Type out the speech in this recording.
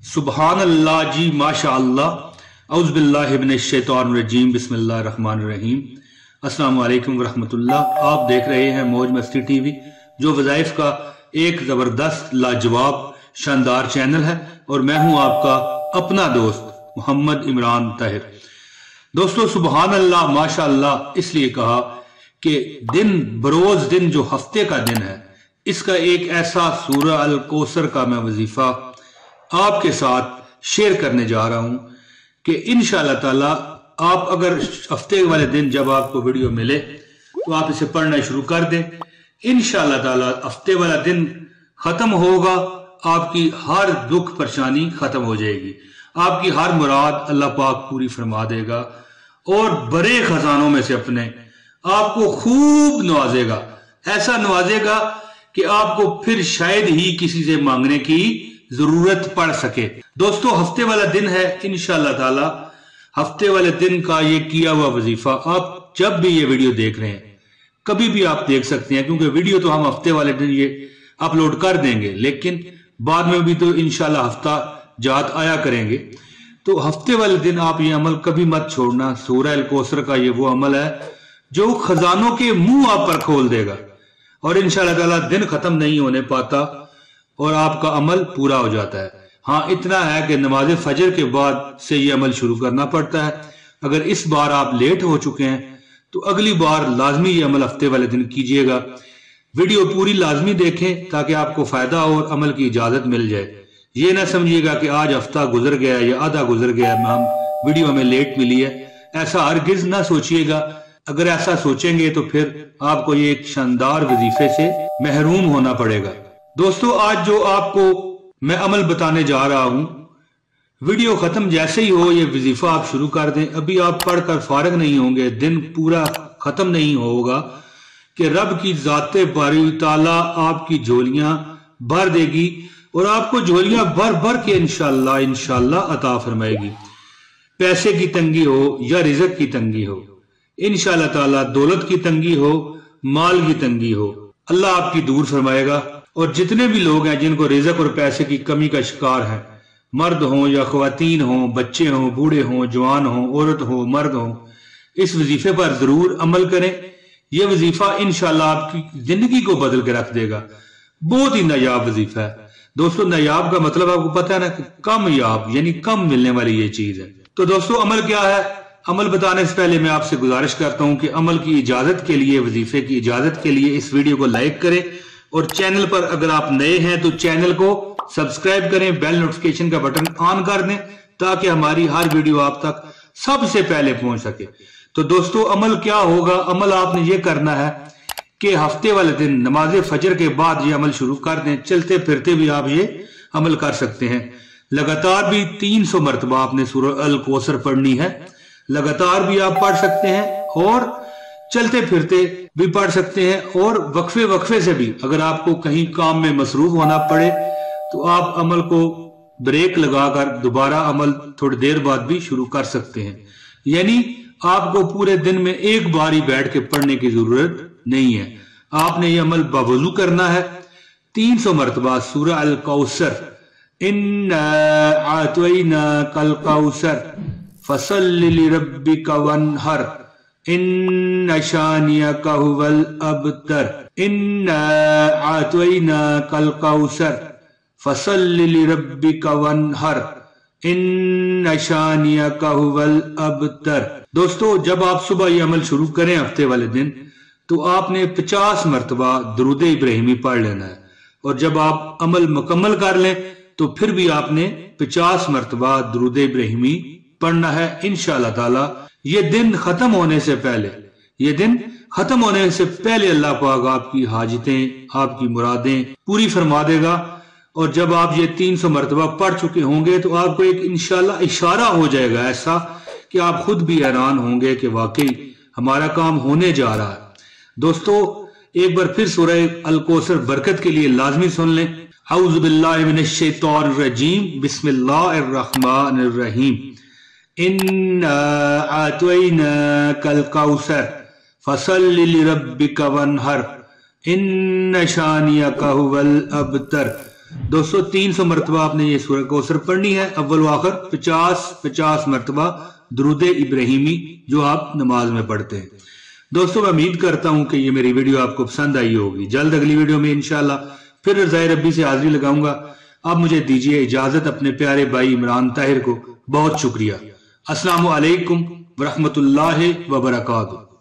सुबहान अल्लाह जी माशा अल्लाह औज़ बिल्लाहि मिनश शैतानिर रजीम बिस्मिल्लाहिर रहमानिर रहीम। अस्सलाम वालेकुम वरहमतुल्लाह। आप देख रहे हैं मौज मस्ती टीवी, जो वज़ाइफ का एक ज़बरदस्त लाजवाब शानदार चैनल है, और मैं हूं आपका अपना दोस्त मोहम्मद इमरान ताहिर। दोस्तों, सुबहान अल्लाह माशा अल्लाह इसलिए कहा कि दिन बरोज दिन जो हफ्ते का दिन है, इसका एक ऐसा सूरह अल कौसर का मैं वजीफा आपके साथ शेयर करने जा रहा हूं कि इंशाअल्लाह ताला आप अगर हफ्ते वाले दिन जब आपको वीडियो मिले तो आप इसे पढ़ना शुरू कर दें। इंशाअल्लाह ताला हफ्ते वाला दिन खत्म होगा, आपकी हर दुख परेशानी खत्म हो जाएगी, आपकी हर मुराद अल्लाह पाक पूरी फरमा देगा और बड़े खजानों में से अपने आपको खूब नवाजेगा। ऐसा नवाजेगा कि आपको फिर शायद ही किसी से मांगने की जरूरत पड़ सके। दोस्तों, हफ्ते वाला दिन है इंशाअल्लाह ताला। हफ्ते वाले दिन का ये किया हुआ वजीफा आप जब भी ये वीडियो देख रहे हैं कभी भी आप देख सकते हैं, क्योंकि वीडियो तो हम हफ्ते वाले दिन ये अपलोड कर देंगे, लेकिन बाद में भी तो इंशाअल्लाह हफ्ता जात आया करेंगे। तो हफ्ते वाले दिन आप ये अमल कभी मत छोड़ना। सूरह अल कौसर का ये वो अमल है जो खजानों के मुंह आप पर खोल देगा, और इंशाअल्लाह ताला दिन खत्म नहीं होने पाता और आपका अमल पूरा हो जाता है। हाँ, इतना है कि नमाज फजर के बाद से ये अमल शुरू करना पड़ता है। अगर इस बार आप लेट हो चुके हैं तो अगली बार लाजमी ये अमल हफ्ते वाले दिन कीजिएगा। वीडियो पूरी लाजमी देखें ताकि आपको फायदा और अमल की इजाजत मिल जाए। ये ना समझिएगा कि आज हफ्ता गुजर गया या आधा गुजर गया, हम वीडियो हमें लेट मिली है, ऐसा हरगिज ना सोचिएगा। अगर ऐसा सोचेंगे तो फिर आपको ये एक शानदार वजीफे से महरूम होना पड़ेगा। दोस्तों, आज जो आपको मैं अमल बताने जा रहा हूं, वीडियो खत्म जैसे ही हो ये वजीफा आप शुरू कर दें। अभी आप पढ़कर फारिग नहीं होंगे, दिन पूरा खत्म नहीं होगा कि रब की जाते बारी ताला आपकी झोलियां भर देगी और आपको झोलियां भर भर के इंशाअल्लाह अता फरमाएगी। पैसे की तंगी हो या रिज़्क की तंगी हो, इंशाअल्लाह ताला दौलत की तंगी हो, माल की तंगी हो, अल्लाह आपकी दूर फरमाएगा। और जितने भी लोग हैं जिनको रिज़्क और पैसे की कमी का शिकार है, मर्द हों या ख्वातीन हों, बच्चे हों, बूढ़े हों, जवान हों, औरत हो, मर्द हों, इस वजीफे पर जरूर अमल करें। यह वजीफा इंशाअल्लाह आपकी जिंदगी को बदल के रख देगा। बहुत ही नायाब वजीफा है। दोस्तों, नायाब का मतलब आपको पता है ना, कम याब यानी कम मिलने वाली ये चीज है। तो दोस्तों, अमल क्या है? अमल बताने से पहले मैं आपसे गुजारिश करता हूं कि अमल की इजाजत के लिए, वजीफे की इजाजत के लिए इस वीडियो को लाइक करें, और चैनल पर अगर आप नए हैं तो चैनल को सब्सक्राइब करें, बेल नोटिफिकेशन का बटन ऑन कर दें ताकि हमारी हर वीडियो आप तक सबसे पहले पहुंच सके। तो दोस्तों, अमल क्या होगा? अमल आपने ये करना है कि हफ्ते वाले दिन नमाज फजर के बाद ये अमल शुरू कर दें। चलते फिरते भी आप ये अमल कर सकते हैं। लगातार भी 300 मरतबा आपने सूरह अल कौसर पढ़नी है। लगातार भी आप पढ़ सकते हैं और चलते फिरते भी पढ़ सकते हैं, और वक्फे वक्फे से भी अगर आपको कहीं काम में मसरूफ होना पड़े तो आप अमल को ब्रेक लगाकर दोबारा अमल थोड़ी देर बाद भी शुरू कर सकते हैं। यानी आपको पूरे दिन में एक बार ही बैठ के पढ़ने की जरूरत नहीं है। आपने ये अमल बावजू करना है। 300 मरतबा सूरह अल कौसर, इन्ना आतैना कल कौसर फसल्लि लिरब्बिका वन्हर इन्ना शानियका हुवल अबतर, इन्ना आतैना कल कौसर फसल्लि लिरब्बिका वन्हर इन्ना शानियका हुवल अबतर। दोस्तों, जब आप सुबह ये अमल शुरू करें हफ्ते वाले दिन तो आपने 50 मरतबा दुरूद इब्राहिमी पढ़ लेना है, और जब आप अमल मुकम्मल कर लें तो फिर भी आपने 50 मरतबा दुरूद इब्राहिमी पढ़ना है। इंशाअल्लाह ताला ये दिन खत्म होने से पहले, ये दिन खत्म होने से पहले अल्लाह पाक आपकी हाजतें, आपकी मुरादें पूरी फरमा देगा। और जब आप ये 300 मरतबा पढ़ चुके होंगे तो आपको एक इंशाअल्लाह इशारा हो जाएगा ऐसा कि आप खुद भी हैरान होंगे कि वाकई हमारा काम होने जा रहा है। दोस्तों, एक बार फिर सूरह अल कौसर बरकत के लिए लाजमी सुन लें। औज़ु बिल्लाहि मिनश शैतानिर रजीम बिस्मिल्लाहिर रहमानिर रहीम। इन्ना आतैना कल कौसर फसल्लि लिरब्बिका वन्हर इन्ना शानियका हुवल अबतर। دوستو 300 مرتبہ آپ نے یہ سورہ کوثر پڑھنی ہے، اول و آخر 50 مرتبہ درود ابراہیمی جو آپ نماز میں پڑھتے ہیں۔ دوستو میں امید کرتا ہوں کہ یہ میری ویڈیو آپ کو پسند آئی ہوگی۔ جلد اگلی ویڈیو میں انشاءاللہ پھر رضائے ربی سے حاضری لگاؤں گا۔ اب مجھے دیجیے اجازت، اپنے پیارے بھائی عمران طاہر کو بہت شکریہ۔ السلام علیکم ورحمۃ اللہ وبرکاتہ۔